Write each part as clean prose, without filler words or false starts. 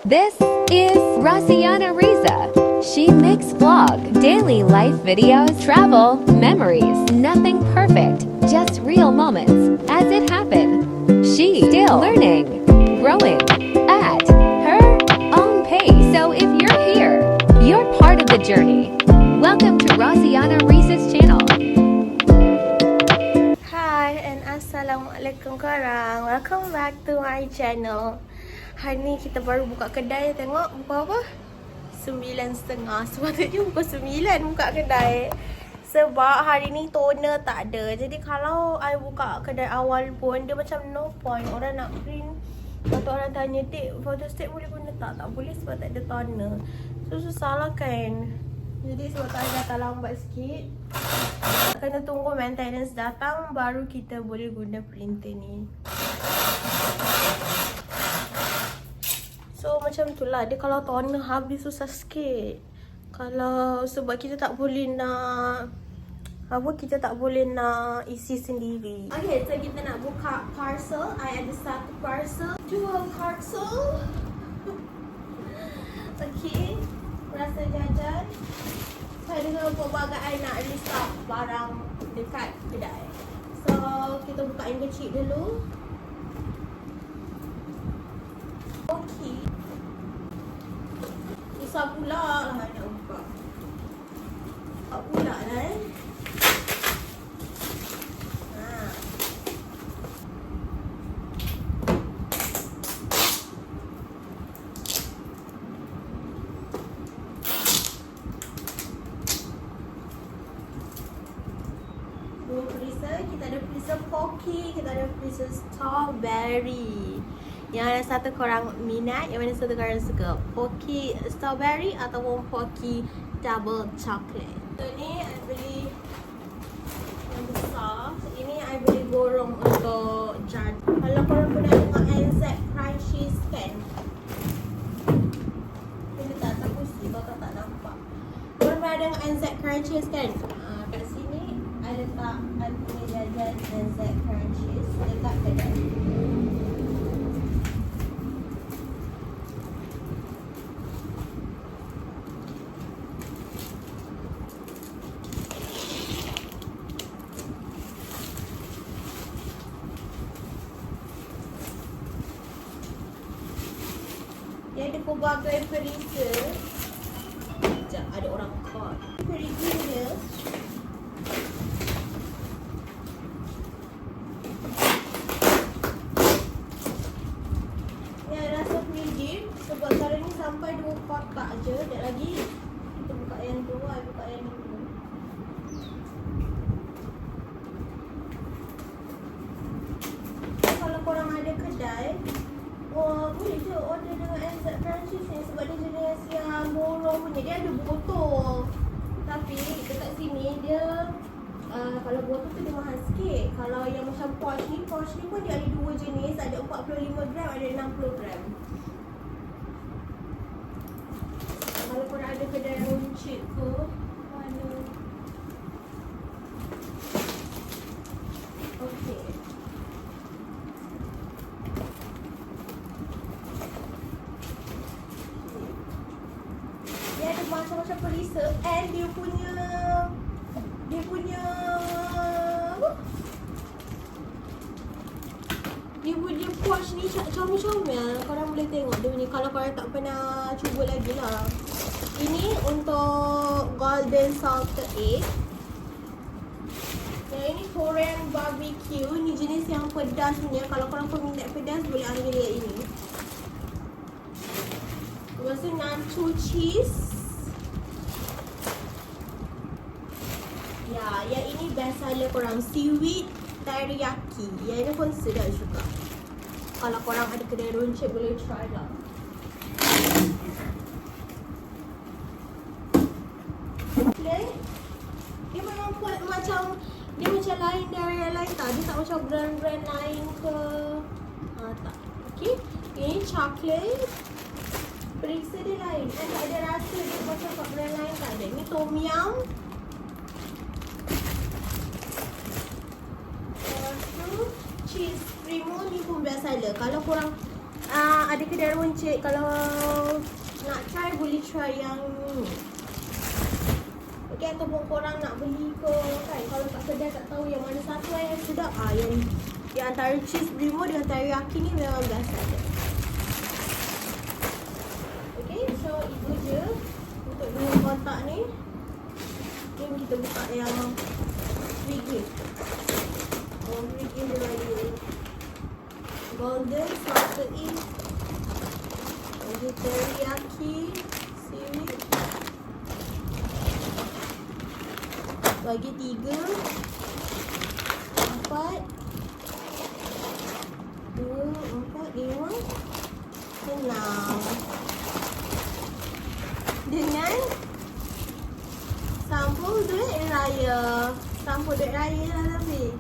This is Rosianna Riza. She makes vlog, daily life videos, travel, memories, nothing perfect, just real moments as it happened. She still learning, growing at her own pace. So if you're here, you're part of the journey. Welcome to Rosianna Riza's channel. Hi and Assalamualaikum korang. Welcome back to my channel. Hari ni kita baru buka kedai. Tengok buka apa? 9.30. Sepatutnya pukul 9 buka kedai. Sebab hari ni toner tak ada. Jadi kalau I buka kedai awal pun dia macam no point. Orang nak print, lepas tu orang tanya, "Dik, photostat boleh guna tak?" Tak boleh sebab tak ada toner. So susah lah kan. Jadi sebab tak datang lambat sikit, kena tunggu maintenance datang baru kita boleh guna printer ni. So macam tu lah, dia kalau toner habis susah sikit. Kalau sebab kita tak boleh nak kita tak boleh nak isi sendiri. Okay, so kita nak buka parcel. I ada satu parcel, dua parcel. Okay, rasa jajan. Saya dengan pelbagai I nak list up barang dekat kedai. So kita buka yang kecil dulu. Okay, susah pula lah nak buka. Tak pula lah dua freezer. Kita ada freezer Pocky, kita ada freezer strawberry. Yang mana satu korang minat, yang mana satu korang suka? Pocky strawberry ataupun Pocky double chocolate. So ni I beli yang besar. So ini I beli borong untuk jar. Kalau korang pernah tengok NZ Crunchy Scan, ini tak terpusi, kalau tak nampak. Korang pernah tengok NZ Crunchy Scan? Kat sini I letak I punya jajan NZ Crunchies dekat kedai. Dia ada pelbagai freezer. Sekejap, ada orang call. Freezer dia sebab sekarang ni sampai 2 kotak je. Sekejap lagi kita buka yang tu, I buka yang ni dulu. Kalau korang ada kedai, boleh je order dengan NZ Franchise ni. Sebab dia jenis yang borong punya. Dia ada botol, tapi dekat sini dia kalau botol tu dia mahal sikit. Kalau yang macam pouch ni pun dia ada dua jenis. Ada 45 gram, ada 60 gram. Kalau korang ada kedai runcit ke mana. Okay, dia ada macam-macam freezer. And dia punya pouch ni comel-comel. Korang boleh tengok dia punya, kalau korang tak pernah cuba lagi lah. Ini untuk golden salted egg. Yang ini Korean barbecue. Ni jenis yang pedas punya. Kalau korang peminat pedas boleh ambil yang ini. Lepas tu nacho cheese. Ya, yang ini best seller korang, seaweed teriyaki. Yang ini pun sedap juga. Kalau korang ada kedai runcit boleh try lah. Dia memang buat macam, dia macam lain dari yang lain tak. Dia tak macam brand-brand lain ke. Tak. Okay, ini chocolate. Periksa dia lain. Tak ada rasa dia macam kat brand lain tak ada. Ini tom yum. Lepas tu cheese primo ni pun best seller. Kalau korang ada ada kedai runcit. Kalau nak try boleh try yang ni. Okay, ataupun korang nak beli ke kan, kalau kat kedai tak tahu yang mana satu yang sedap. Yang antara cheese primo dengan teriyaki ni memang best saja. Okay, so itu je untuk dua kotak ni. Jom kita buka yang frigate. Yang frigate dia lagi golden salted egg, lagi teriyaki seaweed, bagi 3, 4, 2, 4, 5, 6 dengan sampul duit raya. Sampul duit raya lah lebih.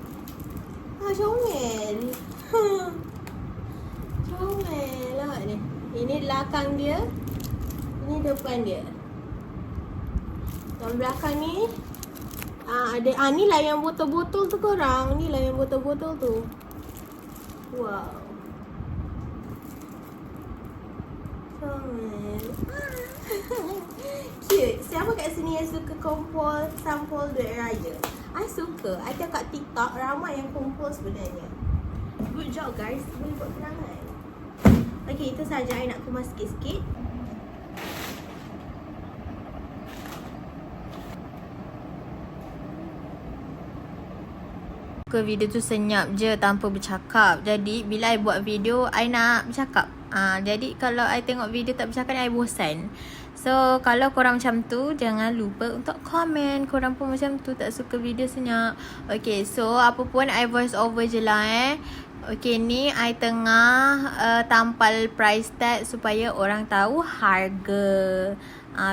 Comel. Comel lah ni. Ini belakang dia, ini depan dia. Yang belakang ni ada ni lah yang botol-botol tu korang. Ni lah yang botol-botol tu. Wow. Comel. Cute. Siapa kat sini yang suka kumpul sampul duit raya? I suka. I tengok kat TikTok ramai yang kumpul sebenarnya. Good job guys. Boleh buat kenangan. Okay, itu saja I nak kemas sikit-sikit. Video tu senyap je tanpa bercakap. Jadi bila I buat video, I nak bercakap. Jadi kalau I tengok video tak bercakap, I bosan. So kalau korang macam tu, jangan lupa untuk komen. Korang pun macam tu, tak suka video senyap. Okay, so apa pun I voice over je lah Okay, ni I tengah tampal price tag supaya orang tahu harga.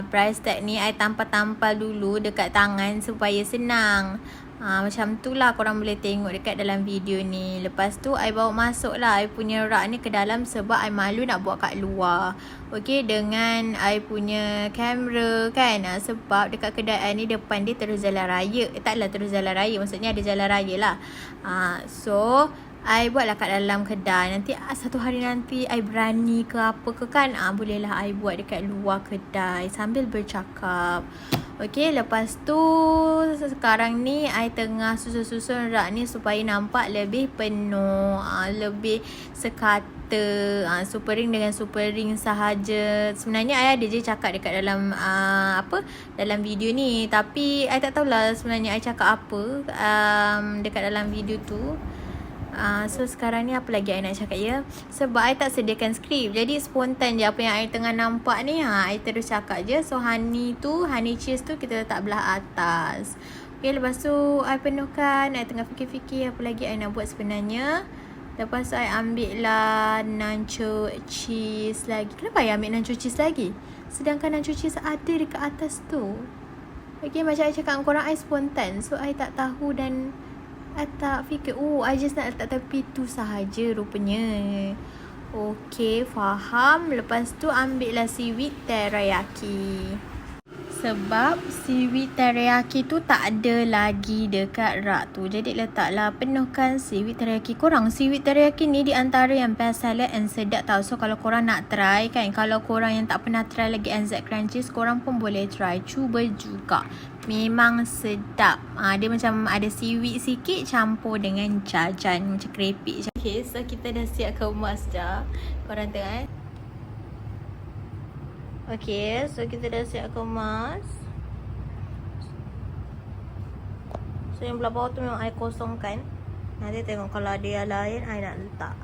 Price tag ni I tampal-tampal dulu dekat tangan supaya senang. Macam tu lah korang boleh tengok dekat dalam video ni. Lepas tu I bawa masuk lah I punya rak ni ke dalam sebab I malu nak buat kat luar. Okay, dengan I punya kamera kan. Sebab dekat kedai I ni depan dia terus jalan raya. Taklah terus jalan raya, maksudnya ada jalan raya lah. So I buatlah kat dalam kedai. Nanti satu hari nanti I berani ke apa ke kan, bolehlah I buat dekat luar kedai sambil bercakap. Okay, lepas tu sekarang ni I tengah susun-susun rak ni supaya nampak lebih penuh, lebih sekata. Super ring dengan super ring sahaja. Sebenarnya I ada je cakap dekat dalam dalam video ni, tapi I tak tahulah sebenarnya I cakap apa dekat dalam video tu. So sekarang ni apa lagi I nak cakap ya. Sebab I tak sediakan skrip, jadi spontan je apa yang I tengah nampak ni. I terus cakap je. So honey cheese tu kita letak belah atas. Okay, lepas tu I penuhkan. I tengah fikir-fikir apa lagi I nak buat sebenarnya. Lepas tu I ambil lah nacho cheese lagi. Kenapa I ambil nacho cheese lagi, sedangkan nacho cheese ada dekat atas tu? Okay, macam I cakap dengan korang, I spontan. So I tak tahu dan I tak fikir, I just nak letak tepi tu sahaja rupanya. Okay, faham. Lepas tu ambil lah seaweed teriyaki. Sebab seaweed teriyaki tu tak ada lagi dekat rak tu. Jadi letaklah penuhkan seaweed teriyaki korang. Seaweed teriyaki ni di antara yang best seller and sedap tau. So kalau korang nak try kan, kalau korang yang tak pernah try lagi NZ Crunchies, korang pun boleh try. Cuba juga. Memang sedap. Dia macam ada seaweed sikit campur dengan jajan macam keripik. Okay, so kita dah siap kemas dah. Korang tengok Okay, so kita dah siap kemas. So yang belah bawah tu memang I kosongkan. Nanti tengok kalau ada yang lain I nak letak.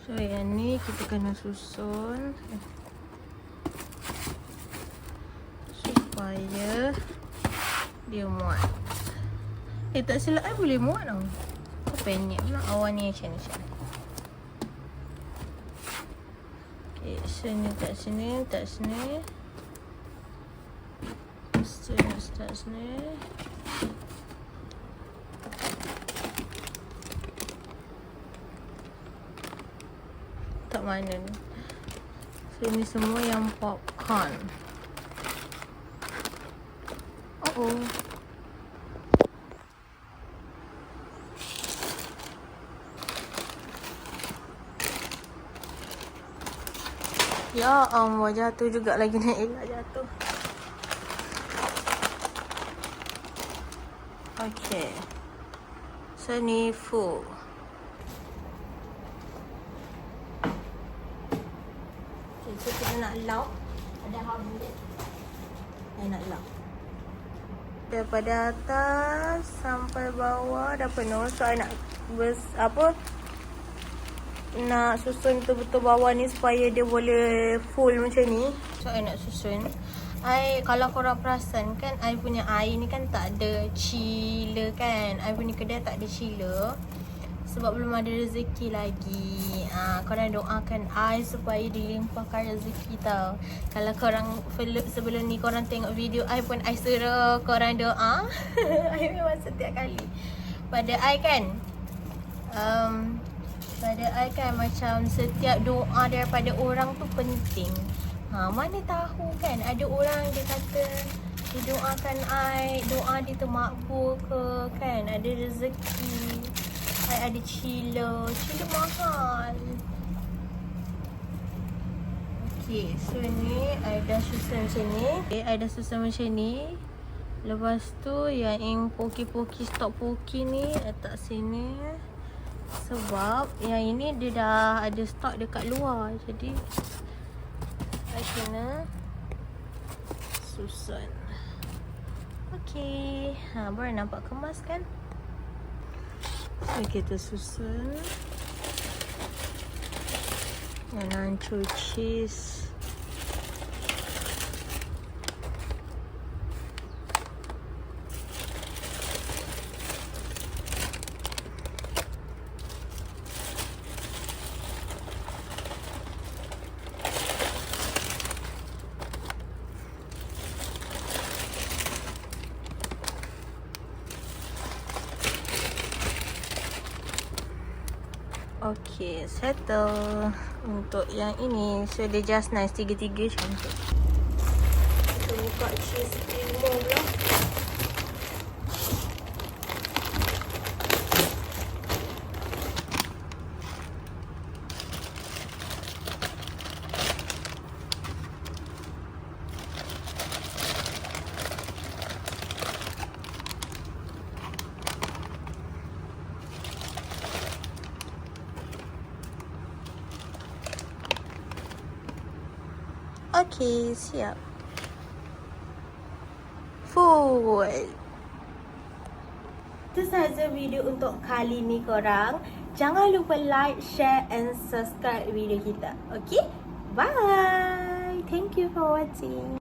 So yang ni kita kena susun supaya dia muat. Tak silap I boleh muat tau. Kau penyek pula awan ni macam ni. Okay, sini tak sini, tak sini. Sini tak sini. Tak mana ni. So ini semua yang popcorn. Oh. Ya Allah, jatuh juga lagi, nak elak jatuh. Okay. So ni full. Okay, so kita nak lock. Ada habis dia. Saya nak lock. Daripada atas sampai bawah dah penuh. So I nak nak susun betul-betul bawah ni supaya dia boleh full macam ni. So I nak susun. Kalau korang perasan kan, I punya air ni kan tak ada chiller kan. I punya kedai tak ada chiller sebab belum ada rezeki lagi. Korang doakan I supaya dilimpahkan rezeki tau. Kalau korang sebelum ni korang tengok video I pun I suruh korang doa. I memang setiap kali pada I kan, pada I kan macam setiap doa daripada orang tu penting. Mana tahu kan, ada orang dia kata dia doakan I, doa dia termakbul ke kan, ada rezeki, I ada chiller mahal. Okay, so ni I dah susun macam ni. Okay, I dah susun macam ni. Lepas tu yang poki-poki, stok poki ni letak sini. Sebab yang ini dia dah ada stok dekat luar. Jadi I kena susun. Okay, baru nampak kemas kan. So kita susun. Yang nacho cheese. Okay, settle untuk yang ini. So dia just nice, tiga-tiga cantik. Kita buka cheese creamer pula. Okay, siap. Full. Itu sahaja video untuk kali ni korang. Jangan lupa like, share and subscribe video kita. Okay? Bye. Thank you for watching.